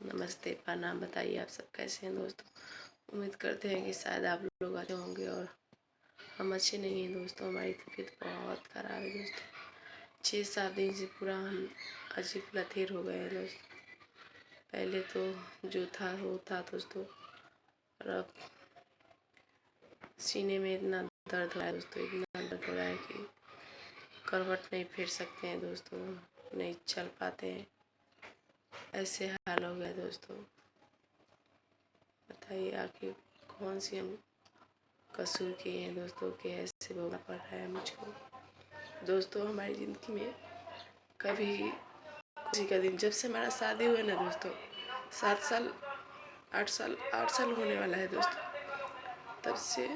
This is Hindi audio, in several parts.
नमस्ते, प्रणाम। बताइए आप सब कैसे हैं दोस्तों। उम्मीद करते हैं कि शायद आप लोग अच्छे होंगे और हम अच्छे नहीं हैं दोस्तों। हमारी तबीयत बहुत ख़राब है दोस्तों। 6-7 दिन से पूरा हम अजीब लथेर हो गए हैं दोस्तों। पहले तो जो था वो था दोस्तों, और अब सीने में इतना दर्द हो रहा है दोस्तों, इतना दर्द हो रहा है कि करवट नहीं फेर सकते हैं दोस्तों, नहीं चल पाते हैं। ऐसे हाल हो गया दोस्तों। बताइए आखिर कौन सी हम कसूर किए हैं दोस्तों कि ऐसे भोगना पड़ रहा है मुझको दोस्तों। हमारी ज़िंदगी में कभी खुशी का दिन, जब से हमारा शादी हुआ ना दोस्तों, 7 साल 8 साल होने वाला है दोस्तों, तब से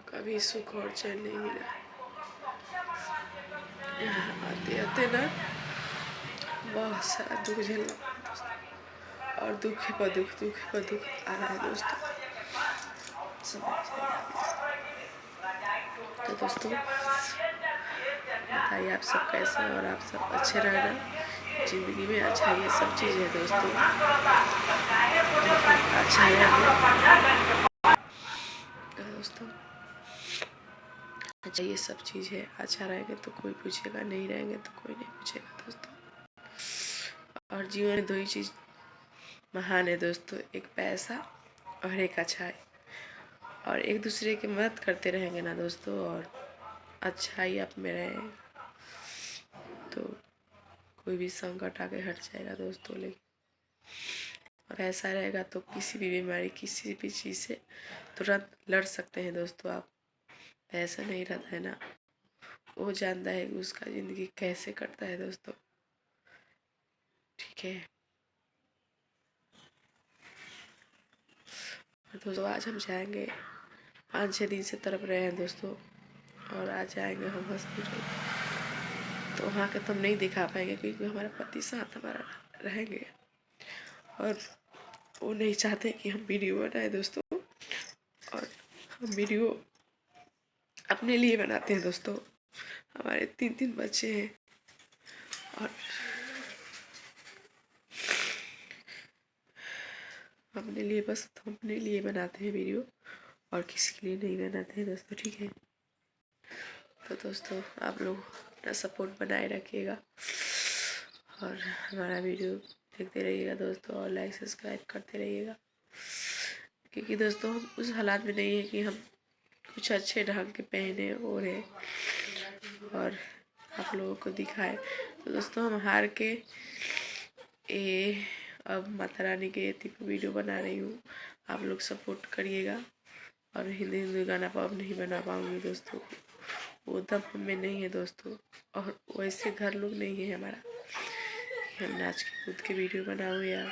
कभी सुख और चैन नहीं मिला। यहाँ आते आते ना बहुत सारा दुख झेलना पड़ा दोस्तों, और दुख पर दुख आ रहा है दोस्तों। समझ तो दोस्तों बताइए आप सब कैसे हैं और आप सब अच्छे रहना। ज़िंदगी में अच्छा ये सब चीज़ है दोस्तों, अच्छा है दोस्तों, अच्छा ये सब चीज़ है। अच्छा रहेंगे तो कोई पूछेगा, नहीं रहेंगे तो कोई नहीं पूछेगा दोस्तों। और जीवन में 2 ही चीज़ महान है दोस्तों, एक पैसा और एक अच्छाई। और एक दूसरे की मदद करते रहेंगे ना दोस्तों, और अच्छाई आप में रहेगा तो कोई भी संकट आके हट जाएगा दोस्तों। लेकिन और ऐसा रहेगा तो किसी भी बीमारी, किसी भी चीज़ से तुरंत लड़ सकते हैं दोस्तों आप। ऐसा नहीं रहता है ना, वो जानता है कि उसका ज़िंदगी कैसे कटता है दोस्तों। ठीक है। और दोस्तों आज हम जाएंगे, 5-6 दिन से तड़प रहे हैं दोस्तों, और आज जाएंगे हम हॉस्पिटल। तो वहाँ के तो हम नहीं दिखा पाएंगे क्योंकि हमारा पति साथ हमारा रहेंगे, और वो नहीं चाहते कि हम वीडियो बनाए दोस्तों। और हम वीडियो अपने लिए बनाते हैं दोस्तों। हमारे 3 बच्चे हैं, और अपने लिए, बस हम अपने लिए बनाते हैं वीडियो, और किसी के लिए नहीं बनाते हैं दोस्तों। ठीक है। तो दोस्तों आप लोग अपना सपोर्ट बनाए रखिएगा, और हमारा वीडियो देखते रहिएगा दोस्तों, और लाइक सब्सक्राइब करते रहिएगा। क्योंकि दोस्तों हम उस हालात में नहीं है कि हम कुछ अच्छे ढंग के पहने ओढ़े और आप लोगों को दिखाए। तो दोस्तों हम हार के अब माता रानी के वीडियो बना रही हूँ। आप लोग सपोर्ट करिएगा। और हिंदी गाना अब नहीं बना पाऊँगी दोस्तों, वो दम हम में नहीं है दोस्तों, और वैसे घर लोग नहीं है हमारा कि हम नाच के कूद के वीडियो बनाऊँ या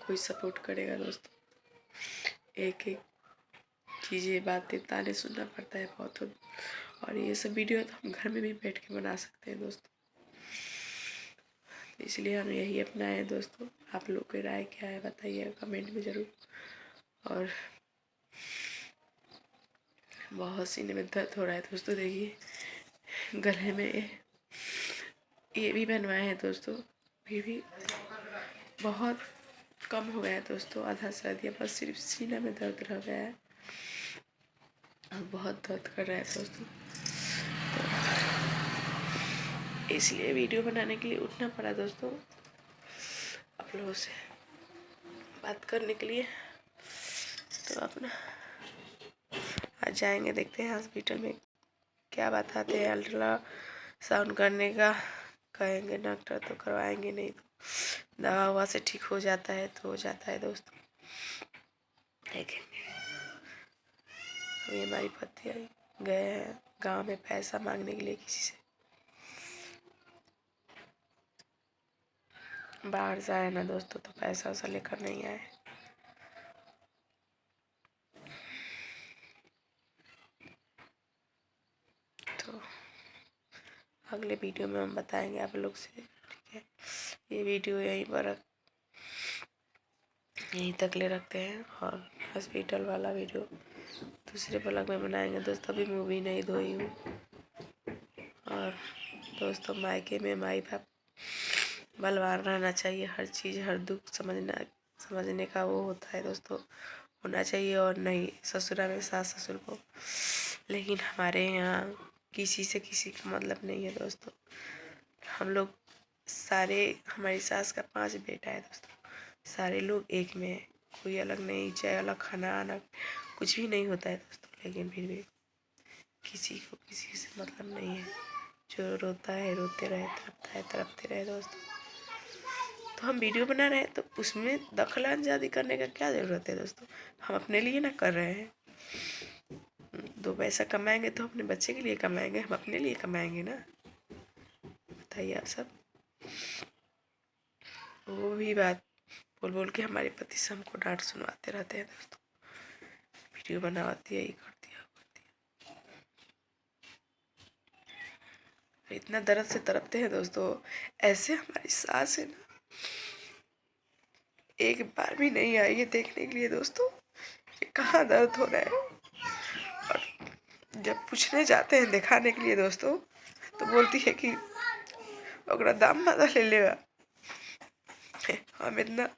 कोई सपोर्ट करेगा दोस्तों। एक एक चीज़ें, बातें, ताने सुनना पड़ता है बहुत। और ये सब वीडियो तो हम घर में भी बैठ के बना सकते हैं दोस्तों। तो इसलिए हम यही अपनाए हैं दोस्तों। आप लोग की राय क्या है बताइए कमेंट में ज़रूर। और बहुत सीने में दर्द हो रहा है दोस्तों। देखिए गले में ये भी बनवाए हैं दोस्तों, फिर भी बहुत कम हो गया है दोस्तों। आधा सर्दी, बस सिर्फ सीना में दर्द रह गया है, और बहुत दर्द कर रहा है दोस्तों। तो इसलिए वीडियो बनाने के लिए उठना पड़ा दोस्तों, आप लोगों से बात करने के लिए। तो अपना आज जाएंगे, देखते हैं हॉस्पिटल में क्या बताते हैं। अल्ट्रासाउंड करने का कहेंगे डॉक्टर तो करवाएंगे, नहीं तो दवा उवा से ठीक हो जाता है तो हो जाता है दोस्तों, देखेंगे। अभी हमारी पति गए हैं गांव में पैसा मांगने के लिए किसी से, बाहर से आए ना दोस्तों, तो पैसा वैसा लेकर नहीं आए। तो अगले वीडियो में हम बताएंगे आप लोग से। ठीक है, ये वीडियो यहीं तक ले रखते हैं, और हॉस्पिटल वाला वीडियो दूसरे पलक में बनाएंगे दोस्तों। अभी मूवी नहीं धोई हूँ। और दोस्तों मायके में माई बाप बलवान रहना चाहिए, हर चीज़ हर दुख समझने का वो होता है दोस्तों, होना चाहिए। और नहीं ससुरा में सास ससुर को, लेकिन हमारे यहाँ किसी से किसी का मतलब नहीं है दोस्तों। हम लोग सारे, हमारी सास का 5 बेटा है दोस्तों, सारे लोग एक में है, कोई अलग नहीं, चाहे अलग खाना आना कुछ भी नहीं होता है दोस्तों। लेकिन फिर भी किसी को किसी से मतलब नहीं है, जो रोता है रोते रहे, तड़पता है तड़पते रहे दोस्तों। तो हम वीडियो बना रहे हैं तो उसमें दखल अंदाजी करने का क्या ज़रूरत है दोस्तों। हम अपने लिए ना कर रहे हैं, 2 पैसा कमाएंगे तो अपने बच्चे के लिए कमाएंगे, हम अपने लिए कमाएंगे ना। बताइए आप सब। वो भी बात बोल बोल के हमारे पति से हमको डांट सुनवाते रहते हैं दोस्तों, वीडियो बनाती है, ये करती है, वो करती है। इतना दर्द से तड़पते हैं दोस्तों। ऐसे हमारी सास है ना, एक बार भी नहीं आई है देखने के लिए दोस्तों कि कहाँ दर्द हो रहा है। और जब पूछने जाते हैं दिखाने के लिए दोस्तों, तो बोलती है कि ओकरा दाम मादा ले लेगा। हम इतना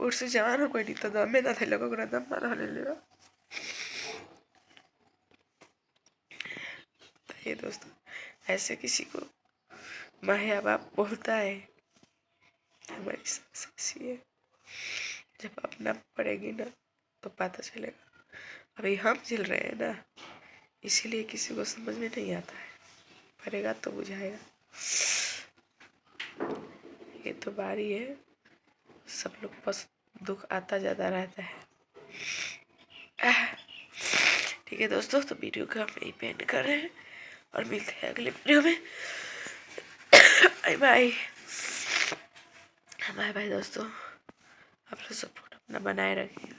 उठ से जवान हो कोई नहीं तो दामे ना थे लोग, ओकरा दाम मादा ले लेगा। ये दोस्तों ऐसे किसी को माँ बाप बोलता है। हमारी सास ऐसी है, जब अपना पड़ेगी ना तो पता चलेगा। अभी हम झेल रहे हैं ना, इसीलिए किसी को समझ में नहीं आता है, पड़ेगा तो बुझाएगा। ये तो बारी है, सब लोग बस दुख आता ज़्यादा रहता है। ठीक है दोस्तों, तो वीडियो को हम यहीं पे एंड कर रहे हैं और मिलते हैं अगले वीडियो में। बाय बाय बाय बाय दोस्तों, आप लोग सपोर्ट अपना बनाए रखिए।